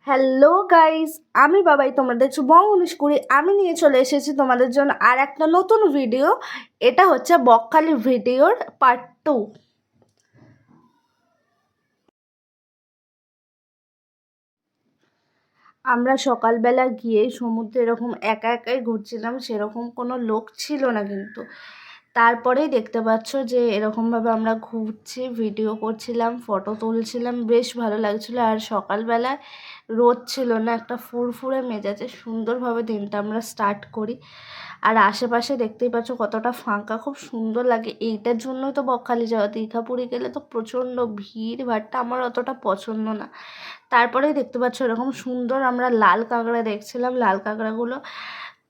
Hello guys, আমি বাবাই, তোমরা দেখছো বঙ্গ কুড়ি। আমি নিয়ে চলে এসেছি তোমাদের জন্য আর একটা নতুন ভিডিও। এটা হচ্ছে বকখালি ভিডিওর পার্ট 2। আমরা সকালবেলা গিয়ে সমুদ্রে এরকম একা একাই ঘুরছিলাম, সেরকম কোনো লোক ছিল না, কিন্তু তারপরেই দেখতে পাচ্ছ যে এরকমভাবে আমরা ঘুরছি, ভিডিও করছিলাম, ফটো তুলছিলাম, বেশ ভালো লাগছিলো। আর সকালবেলায় রোদ ছিল না, একটা ফুরফুরে মেজাজে সুন্দরভাবে দিনটা আমরা স্টার্ট করি। আর আশেপাশে দেখতেই পাচ্ছ কতটা ফাঁকা, খুব সুন্দর লাগে। এইটার জন্যই তো বকখালি যাওয়া। দীঘা পুরী গেলে তো প্রচণ্ড ভিড় ভাট্টা, আমার অতটা পছন্দ না। তারপরেই দেখতে পাচ্ছ এরকম সুন্দর আমরা লাল কাঁকড়া দেখছিলাম। লাল কাঁকড়াগুলো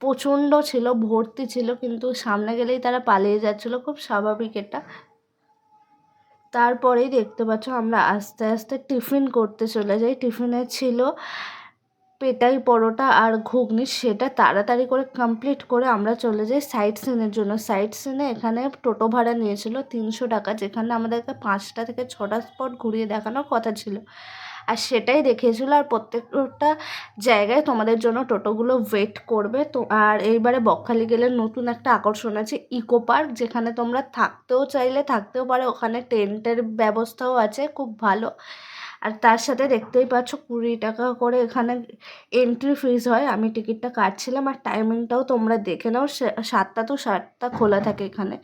প্রচণ্ড ছিল, ভর্তি ছিল, কিন্তু সামনে গেলেই তারা পালিয়ে যাচ্ছিলো, খুব স্বাভাবিক এটা। তারপরেই দেখতে পাচ্ছ আমরা আস্তে আস্তে টিফিন করতে চলে যাই। টিফিনে ছিল পেটাই পরোটা আর ঘুগনি, সেটা তাড়াতাড়ি করে কমপ্লিট করে আমরা চলে যাই সাইট সিনের জন্য। সাইট সিনে এখানে টোটো ভাড়া নিয়েছিল 300 টাকা, যেখানে আমাদেরকে 5টা থেকে 6টা স্পট ঘুরিয়ে দেখানোর কথা ছিল, আর সেটাই দেখিয়েছিল। আর প্রত্যেকটা জায়গায় তোমাদের জন্য টোটোগুলো ওয়েট করবে তো। আর এইবারে বকখালি গেলে নতুন একটা আকর্ষণ আছে ইকো পার্ক, যেখানে তোমরা থাকতেও চাইলে থাকতেও পারো, ওখানে টেন্টের ব্যবস্থাও আছে, খুব ভালো। আর তার সাথে দেখতেই পাচ্ছ 20 টাকা করে এখানে এন্ট্রি ফিস হয়। আমি টিকিটটা কাটছিলাম, আর টাইমিংটাও তোমরা দেখে নাও, 7টা to 7টা খোলা থাকে এখানে।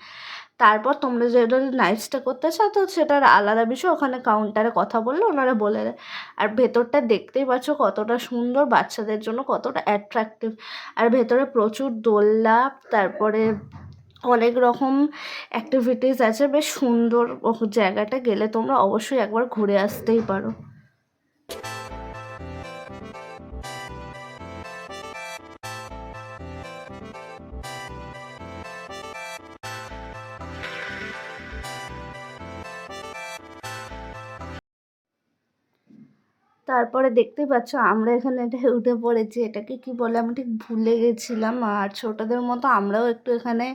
তারপর তোমরা যদি নাইট স্টে করতে চাও তো সেটার আলাদা বিষয়, ওখানে কাউন্টারে কথা বললে ওনারা বলে দেয়। আর ভেতরটা দেখতেই পাচ্ছ কতটা সুন্দর, বাচ্চাদের জন্য কতটা অ্যাট্রাকটিভ। আর ভেতরে প্রচুর দোলনা, তারপরে অনেক রকম অ্যাক্টিভিটিস আছে, বেশ সুন্দর জায়গাটা। গেলে তোমরা অবশ্যই একবার ঘুরে আসতেই পারো। তারপরে দেখতেই পাচ্ছ আমরা এখানে এটা উঠে পড়েছি, এটাকে কি বলে আমি ঠিক ভুলে গেছিলাম। আর ছোটদের মতো আমরাও একটু এখানে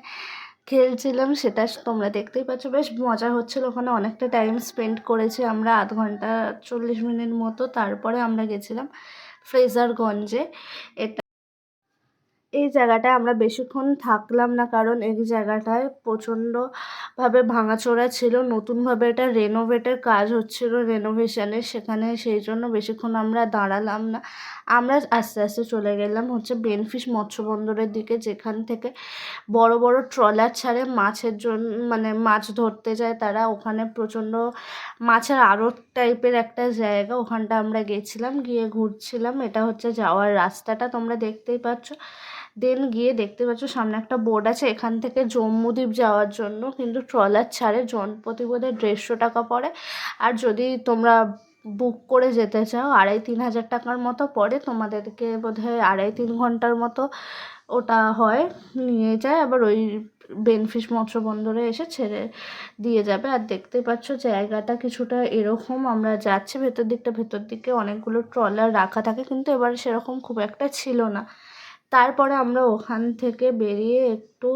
খেলছিলাম, সেটা তোমরা দেখতেই পাচ্ছ। বেশ মজা হচ্ছিল, ওখানে অনেকটা টাইম স্পেন্ড করেছি আমরা, 0.5 ঘন্টা 40 মিনিট মতো। তারপরে আমরা গেছিলাম ফ্রেজারগঞ্জে। এটা এই জায়গাটায় আমরা বেশিক্ষণ থাকলাম না, কারণ এই জায়গাটায় প্রচণ্ডভাবে ভাঙাচোরা ছিল, নতুনভাবে এটা রেনোভেটের কাজ হচ্ছিল, রেনোভেশনের, সেখানে সেই জন্য বেশিক্ষণ আমরা দাঁড়ালাম না। আমরা আস্তে আস্তে চলে গেলাম হচ্ছে বেনফিশ মৎস্য বন্দরের দিকে, যেখান থেকে বড় বড় ট্রলার ছাড়ে মাছের জন্য, মানে মাছ ধরতে যায় তারা। ওখানে প্রচণ্ড মাছের আড়ত টাইপের একটা জায়গা, ওখানটা আমরা গেছিলাম, গিয়ে ঘুরছিলাম। এটা হচ্ছে যাওয়ার রাস্তাটা, তোমরা দেখতেই পাচ্ছ। দেন গিয়ে দেখতে পাচ্ছ সামনে একটা বোর্ড আছে, এখান থেকে জম্মুদ্বীপ যাওয়ার জন্য, কিন্তু ট্রলার ছাড়ে, জনপ্রতি বোধহয় 150 টাকা পড়ে। আর যদি তোমরা বুক করে যেতে চাও 2,500-3,000 টাকার মতো পড়ে। তোমাদেরকে বোধহয় 2.5-3 ঘন্টার মতো ওটা হয়, নিয়ে যায়, আবার ওই বেনফিশ মৎস্য বন্দরে এসে ছেড়ে দিয়ে যাবে। আর দেখতে পাচ্ছ জায়গাটা কিছুটা এরকম, আমরা যাচ্ছি ভেতর দিকে অনেকগুলো ট্রলার রাখা থাকে, কিন্তু এবার সেরকম খুব একটা ছিল না। তারপরে আমরা ওখান থেকে বেরিয়ে একটু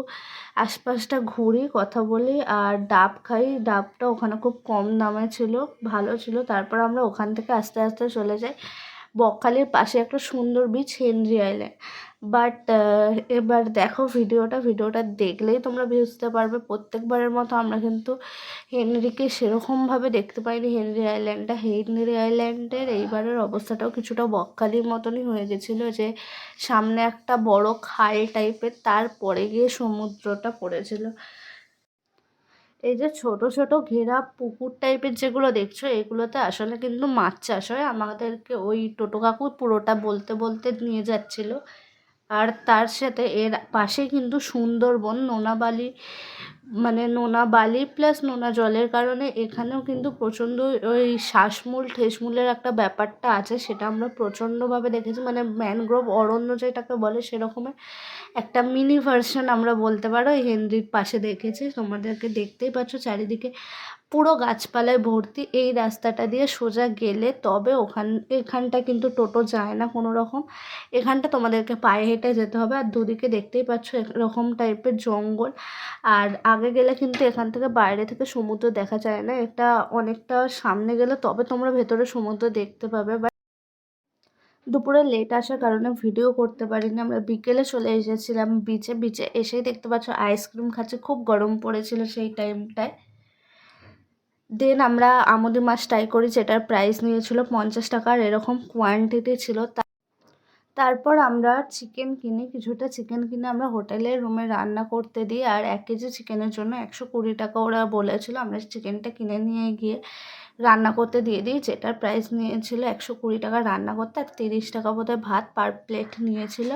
আশপাশটা ঘুরি, কথা বলি, আর ডাব খাই। ডাবটা ওখানে খুব কম দামে ছিল, ভালো ছিল। তারপর আমরা ওখান থেকে আস্তে আস্তে চলে যাই বকখালির পাশে একটা সুন্দর বিচ, হেনরি আইল্যান্ড। বাট এবার দেখো ভিডিওটা দেখলেই তোমরা বুঝতে পারবে, প্রত্যেকবারের মতো আমরা কিন্তু হেনরিকে সেরকমভাবে দেখতে পাইনি। হেনরি আইল্যান্ডের এইবারের অবস্থাটাও কিছুটা বকখালির মতনই হয়ে গেছিলো, যে সামনে একটা বড় খাল টাইপের, তারপরে গিয়ে সমুদ্রটা পড়েছিল। এই যে ছোট ছোট ঘেরা পুকুর টাইপের যেগুলো দেখছো, এগুলোতে আসলে কিন্তু মাছ চাষ হয়। আমাদেরকে ওই টোটো কাকু পুরোটা বলতে বলতে নিয়ে যাচ্ছিল। আর তার সাথে এর পাশে কিন্তু সুন্দরবন, নোনাবালি, মানে নোনা বালি প্লাস নোনা জলের কারণে এখানেও কিন্তু প্রচণ্ড ওই শ্বাসমূল ঠেসমূলের একটা ব্যাপারটা আছে, সেটা আমরা প্রচণ্ডভাবে দেখেছি। মানে ম্যানগ্রোভ অরণ্য যেটাকে বলে, সেরকমের একটা মিনি ভার্সন আমরা বলতে পারো এই হেনরির পাশে দেখেছি। তোমাদেরকে দেখতেই পাচ্ছ চারিদিকে পুরো গাছপালায় ভর্তি। এই রাস্তাটা দিয়ে সোজা গেলে তবে এখানটা কিন্তু টোটো যায় না কোনো রকম, এখানটা তোমাদেরকে পায়ে হেঁটে যেতে হবে। আর দুদিকে দেখতেই পাচ্ছ এরকম টাইপের জঙ্গল। আর আগে গেলে কিন্তু এখান থেকে বাইরে থেকে সমুদ্র দেখা যায় না, এটা অনেকটা সামনে গেলে তবে তোমরা ভেতরে সমুদ্র দেখতে পাবে। দুপুরে লেট আসার কারণে ভিডিও করতে পারিনি। আমরা বিকেলে চলে এসেছিলাম বিচে। বিচে এসেই দেখতে পাচ্ছ আইসক্রিম খাচ্ছি, খুব গরম পড়েছিল সেই টাইমটায়। দেন আমরা আমুদি মাছ ট্রাই করি, যেটার প্রাইস নিয়েছিল 50 টাকা, আর এরকম কোয়ান্টিটি ছিল। তারপর আমরা চিকেন কিনি, কিছুটা চিকেন কিনে আমরা হোটেলের রুমে রান্না করতে দিই। আর 1 কেজি চিকেনের জন্য 120 টাকা ওরা বলেছিল। আমরা চিকেনটা কিনে নিয়ে গিয়ে রান্না করতে দিয়ে দিই, যেটার প্রাইস নিয়েছিল 120 টাকা রান্না করতে, আর 30 টাকা বোধহয় ভাত পার প্লেট নিয়েছিল।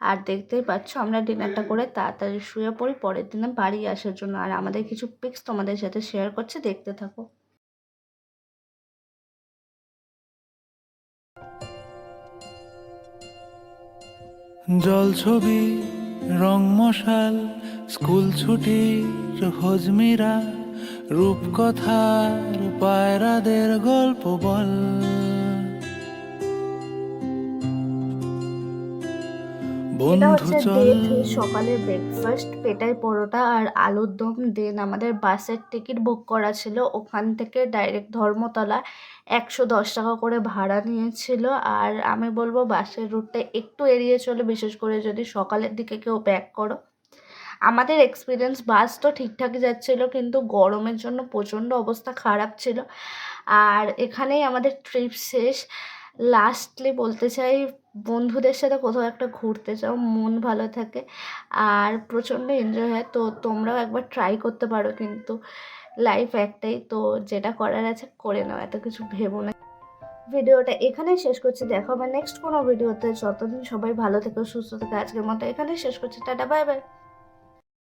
আর দেখতেই পাচ্ছ আমরা ডিনারটা করে তাড়াতাড়ি শুয়ে পড়ি পরের দিনে বাড়ি আসার জন্য। আর আমাদের কিছু পিক্স তোমাদের সাথে শেয়ার করছি, দেখতে থাকো। জলছবি, রং মশাল, স্কুল ছুটির হজমিরা, রূপকথার পায়রাদের গল্প বল। এটা বন্ধু হচ্ছে চল। ডে 3 সকালের ব্রেকফাস্ট, পেটাই পরোটা আর আলুর দম। দেন আমাদের বাসের টিকিট বুক করা ছিল, ওখান থেকে ডাইরেক্ট ধর্মতলা 110 টাকা করে ভাড়া নিয়েছিল। আর আমি বলবো বাসের রুটটা একটু এড়িয়ে চলে, বিশেষ করে যদি সকালের দিকে কেউ ব্যাক করো। আমাদের এক্সপিরিয়েন্স, বাস তো ঠিকঠাকই যাচ্ছিলো, কিন্তু গরমের জন্য প্রচণ্ড অবস্থা খারাপ ছিল। আর এখানেই আমাদের ট্রিপ শেষ। লাস্টলি বলতে চাই, বন্ধুদের সাথে কোথাও একটা ঘুরতে যাও, মন ভালো থাকে আর প্রচণ্ড এনজয় হয়। তো তোমরাও একবার ট্রাই করতে পারো, কিন্তু লাইফ একটাই, তো যেটা করার আছে করে নাও, এত কিছু ভেবো না। ভিডিওটা এখানেই শেষ করছি, দেখা হবে নেক্সট কোনো ভিডিওতে। যতদিন সবাই ভালো থেকো, সুস্থ থেকো। আজকের মতো এখানেই শেষ করছি, টাটা, বাই বাই।